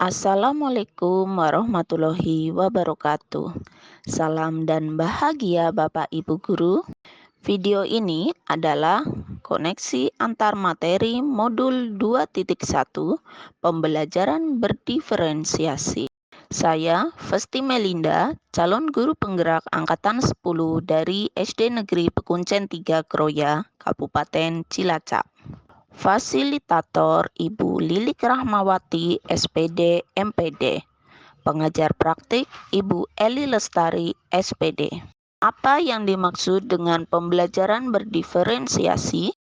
Assalamualaikum warahmatullahi wabarakatuh. Salam dan bahagia Bapak Ibu Guru. Video ini adalah koneksi antar materi modul 2.1 pembelajaran berdiferensiasi. Saya Festi Melinda, calon guru penggerak angkatan 10 dari SD Negeri Pekuncen 3 Kroya, Kabupaten Cilacap. Fasilitator Ibu Lilik Rahmawati, SPD, MPD. Pengajar praktik Ibu Eli Lestari, SPD. Apa yang dimaksud dengan pembelajaran berdiferensiasi?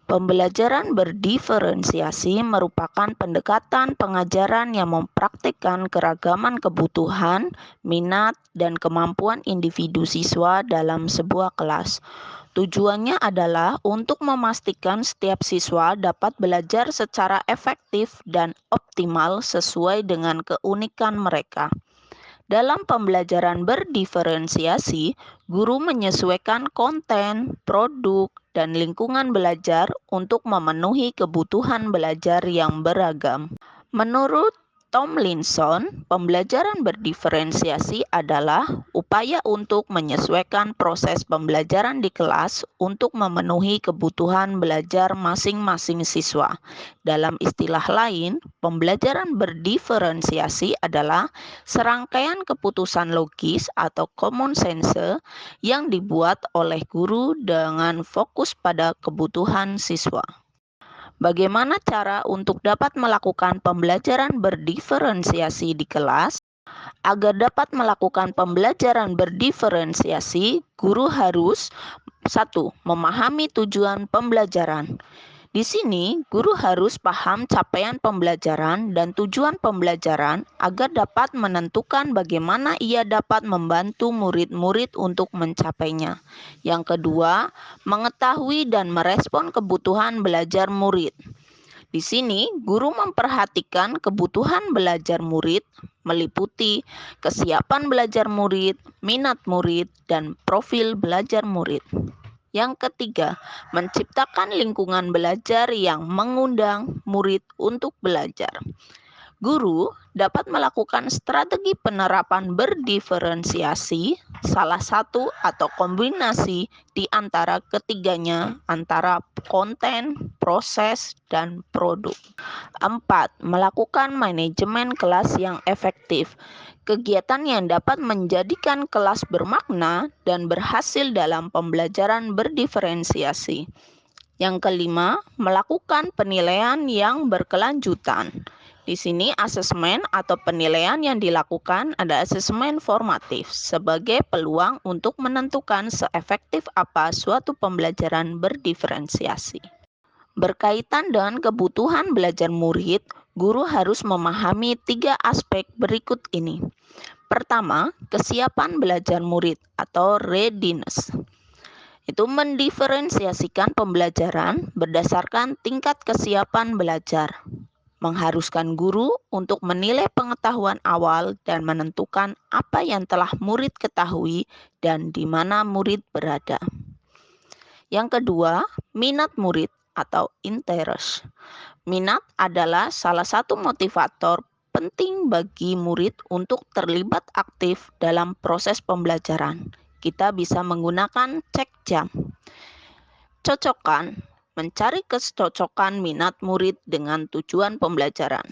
Pembelajaran berdiferensiasi merupakan pendekatan pengajaran yang mempraktikkan keragaman kebutuhan, minat, dan kemampuan individu siswa dalam sebuah kelas. Tujuannya adalah untuk memastikan setiap siswa dapat belajar secara efektif dan optimal sesuai dengan keunikan mereka. Dalam pembelajaran berdiferensiasi, guru menyesuaikan konten, produk, dan lingkungan belajar untuk memenuhi kebutuhan belajar yang beragam. Menurut Tomlinson, pembelajaran berdiferensiasi adalah upaya untuk menyesuaikan proses pembelajaran di kelas untuk memenuhi kebutuhan belajar masing-masing siswa. Dalam istilah lain, pembelajaran berdiferensiasi adalah serangkaian keputusan logis atau common sense yang dibuat oleh guru dengan fokus pada kebutuhan siswa. Bagaimana cara untuk dapat melakukan pembelajaran berdiferensiasi di kelas? Agar dapat melakukan pembelajaran berdiferensiasi, guru harus 1. Memahami tujuan pembelajaran. Di sini, guru harus paham capaian pembelajaran dan tujuan pembelajaran agar dapat menentukan bagaimana ia dapat membantu murid-murid untuk mencapainya. Yang kedua, mengetahui dan merespon kebutuhan belajar murid. Di sini, guru memperhatikan kebutuhan belajar murid, meliputi kesiapan belajar murid, minat murid, dan profil belajar murid. Yang ketiga, menciptakan lingkungan belajar yang mengundang murid untuk belajar. Guru dapat melakukan strategi penerapan berdiferensiasi, salah satu atau kombinasi di antara ketiganya antara konten, proses, dan produk. 4. Melakukan manajemen kelas yang efektif. Kegiatan yang dapat menjadikan kelas bermakna dan berhasil dalam pembelajaran berdiferensiasi. Yang kelima, melakukan penilaian yang berkelanjutan. Di sini asesmen atau penilaian yang dilakukan ada asesmen formatif sebagai peluang untuk menentukan seefektif apa suatu pembelajaran berdiferensiasi. Berkaitan dengan kebutuhan belajar murid, guru harus memahami 3 aspek berikut ini. Pertama, kesiapan belajar murid atau readiness. Itu mendiferensiasikan pembelajaran berdasarkan tingkat kesiapan belajar. Mengharuskan guru untuk menilai pengetahuan awal dan menentukan apa yang telah murid ketahui dan di mana murid berada. Yang kedua, minat murid atau interest. Minat adalah salah satu motivator penting bagi murid untuk terlibat aktif dalam proses pembelajaran. Kita bisa menggunakan cek jam. Cocokkan, mencari kecocokan minat murid dengan tujuan pembelajaran.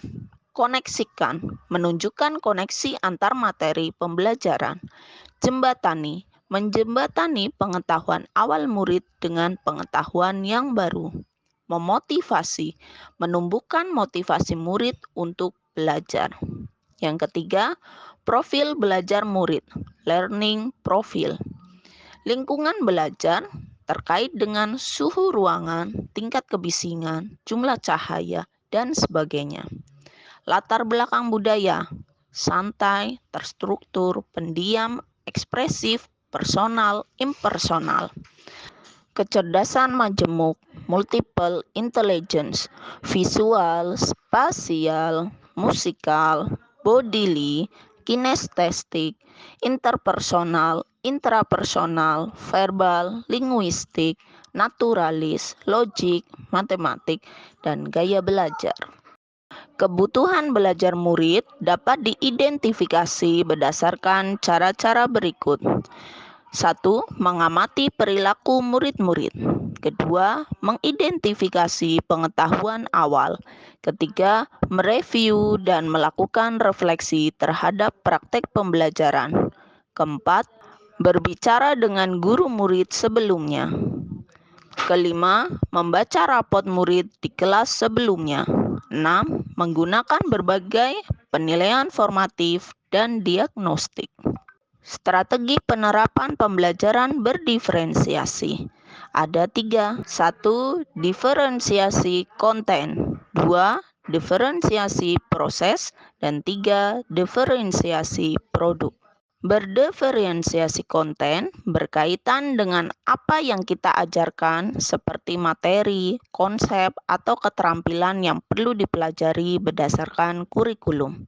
Koneksikan, menunjukkan koneksi antar materi pembelajaran. Jembatani, menjembatani pengetahuan awal murid dengan pengetahuan yang baru. Memotivasi, menumbuhkan motivasi murid untuk belajar. Yang ketiga, profil belajar murid, learning profile. Lingkungan belajar terkait dengan suhu ruangan, tingkat kebisingan, jumlah cahaya, dan sebagainya. Latar belakang budaya, santai, terstruktur, pendiam, ekspresif, personal, impersonal. Kecerdasan majemuk, multiple intelligence, visual, spasial, musikal, bodily, kinestetik, interpersonal, intrapersonal, verbal, linguistik, naturalis, logik, matematik, dan gaya belajar. Kebutuhan belajar murid dapat diidentifikasi berdasarkan cara-cara berikut. 1. Mengamati perilaku murid-murid. Kedua, mengidentifikasi pengetahuan awal. Ketiga, mereview dan melakukan refleksi terhadap praktek pembelajaran. Keempat, berbicara dengan guru murid sebelumnya. Kelima, membaca rapot murid di kelas sebelumnya. 6. Menggunakan berbagai penilaian formatif dan diagnostik. Strategi penerapan pembelajaran berdiferensiasi. Ada 3. 1. Diferensiasi konten. 2. Diferensiasi proses. Dan 3. Diferensiasi produk. Berdiferensiasi konten berkaitan dengan apa yang kita ajarkan seperti materi, konsep, atau keterampilan yang perlu dipelajari berdasarkan kurikulum.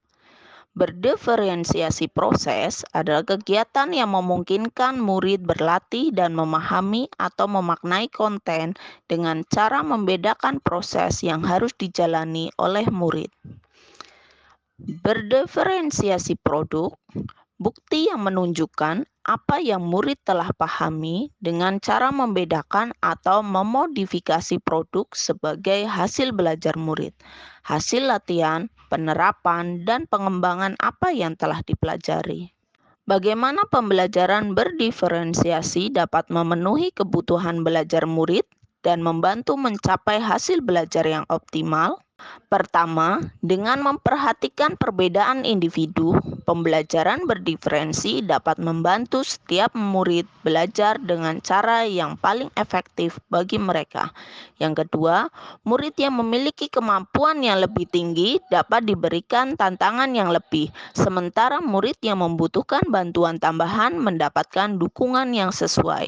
Berdiferensiasi proses adalah kegiatan yang memungkinkan murid berlatih dan memahami atau memaknai konten dengan cara membedakan proses yang harus dijalani oleh murid. Berdiferensiasi produk, bukti yang menunjukkan apa yang murid telah pahami dengan cara membedakan atau memodifikasi produk sebagai hasil belajar murid, hasil latihan, penerapan, dan pengembangan apa yang telah dipelajari. Bagaimana pembelajaran berdiferensiasi dapat memenuhi kebutuhan belajar murid dan membantu mencapai hasil belajar yang optimal? Pertama, dengan memperhatikan perbedaan individu, pembelajaran berdiferensi dapat membantu setiap murid belajar dengan cara yang paling efektif bagi mereka. Yang kedua, murid yang memiliki kemampuan yang lebih tinggi dapat diberikan tantangan yang lebih, sementara murid yang membutuhkan bantuan tambahan mendapatkan dukungan yang sesuai.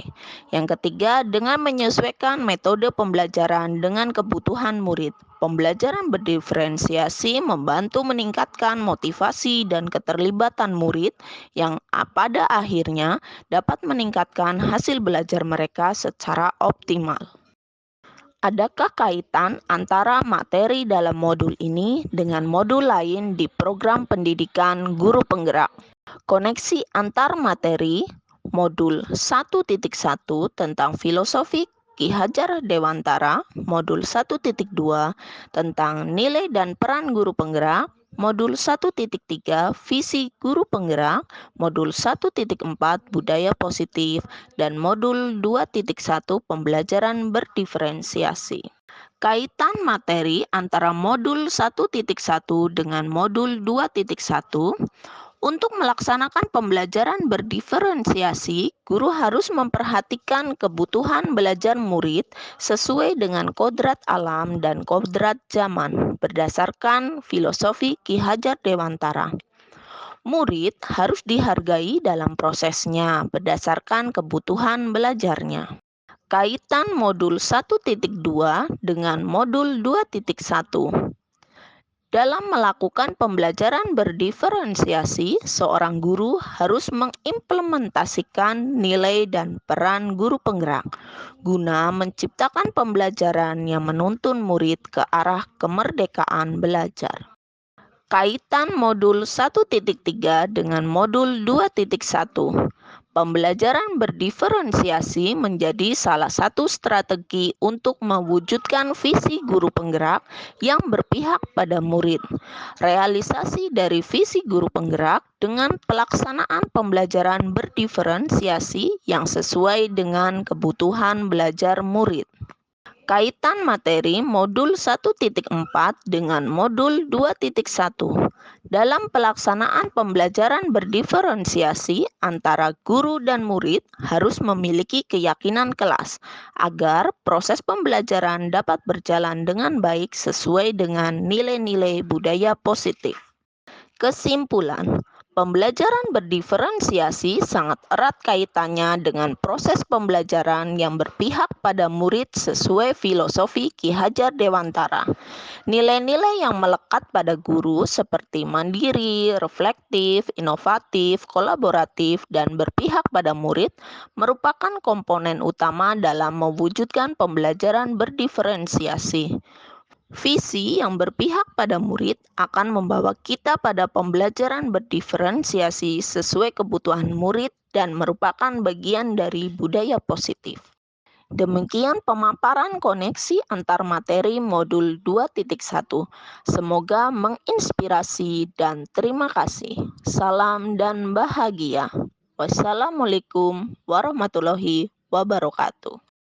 Yang ketiga, dengan menyesuaikan metode pembelajaran dengan kebutuhan murid. Pembelajaran berdiferensiasi membantu meningkatkan motivasi dan keterlibatan murid yang pada akhirnya dapat meningkatkan hasil belajar mereka secara optimal. Adakah kaitan antara materi dalam modul ini dengan modul lain di program pendidikan guru penggerak? Koneksi antar materi modul 1.1 tentang filosofi Ki Hajar Dewantara, modul 1.2 tentang nilai dan peran guru penggerak, modul 1.3 visi guru penggerak, modul 1.4 budaya positif, dan modul 2.1 pembelajaran berdiferensiasi. Kaitan materi antara modul 1.1 dengan modul 2.1. Untuk melaksanakan pembelajaran berdiferensiasi, guru harus memperhatikan kebutuhan belajar murid sesuai dengan kodrat alam dan kodrat zaman berdasarkan filosofi Ki Hajar Dewantara. Murid harus dihargai dalam prosesnya berdasarkan kebutuhan belajarnya. Kaitan modul 1.2 dengan modul 2.1. Dalam melakukan pembelajaran berdiferensiasi, seorang guru harus mengimplementasikan nilai dan peran guru penggerak guna menciptakan pembelajaran yang menuntun murid ke arah kemerdekaan belajar. Kaitan modul 1.3 dengan modul 2.1. Pembelajaran berdiferensiasi menjadi salah satu strategi untuk mewujudkan visi guru penggerak yang berpihak pada murid. Realisasi dari visi guru penggerak dengan pelaksanaan pembelajaran berdiferensiasi yang sesuai dengan kebutuhan belajar murid. Kaitan materi modul 1.4 dengan modul 2.1. Dalam pelaksanaan pembelajaran berdiferensiasi antara guru dan murid harus memiliki keyakinan kelas agar proses pembelajaran dapat berjalan dengan baik sesuai dengan nilai-nilai budaya positif. Kesimpulan, pembelajaran berdiferensiasi sangat erat kaitannya dengan proses pembelajaran yang berpihak pada murid sesuai filosofi Ki Hajar Dewantara. Nilai-nilai yang melekat pada guru seperti mandiri, reflektif, inovatif, kolaboratif, dan berpihak pada murid merupakan komponen utama dalam mewujudkan pembelajaran berdiferensiasi. Visi yang berpihak pada murid akan membawa kita pada pembelajaran berdiferensiasi sesuai kebutuhan murid dan merupakan bagian dari budaya positif. Demikian pemaparan koneksi antar materi modul 2.1. Semoga menginspirasi dan terima kasih. Salam dan bahagia. Wassalamualaikum warahmatullahi wabarakatuh.